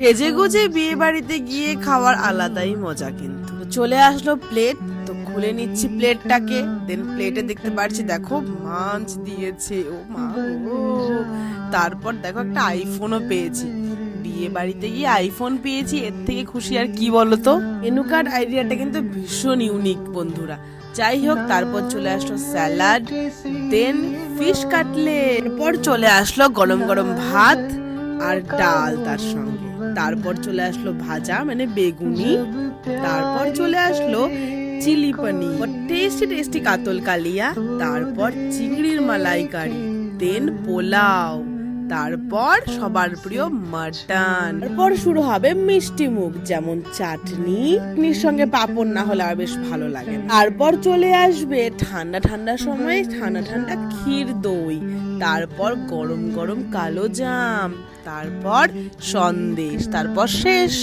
সেজে গুজে বিয়ে বাড়িতে গিয়ে খাওয়ার আলাদাই মজা। কিন্তু চলে আসলো প্লেট, তো খুলে নিচ্ছি প্লেটটাকে। দেন প্লেটে দেখতে পাচ্ছি দেখো মাছ দিয়েছে, ও মা গো। তারপর দেখো একটা আইফোনও পেয়েছি। বিয়ে বাড়িতে গিয়ে আইফোন পেয়েছি, এর থেকে খুশি আর কি বলতো। মেনু কার্ড আইডিয়াটা কিন্তু ভীষণ ইউনিক বন্ধুরা। যাই হোক, তারপর চলে আসলো স্যালাড, দেন ফিশ কাটলেট, এরপর চলে আসলো গরম গরম ভাত আর ডাল তার সঙ্গে। তারপর চলে আসলো ভাজা মানে বেগুনি। তারপর চলে আসলো চিলি পনির, টেস্টি টেস্টি কাতল কালিয়া। তারপর চিংড়ির মালাইকারি, দেন পোলাও। তারপর সবার প্রিয় মাটন। তারপর শুরু হবে মিষ্টি মুখ, যেমন চাটনির সঙ্গে পাঁপড় না হলে আর বেশ ভালো লাগে। তারপর চলে আসবে ঠান্ডা ঠান্ডা সময় ঠান্ডা ঠান্ডা ক্ষীর দই। তারপর গরম গরম কালো জাম, তারপর সন্দেশ, তারপর শেষ।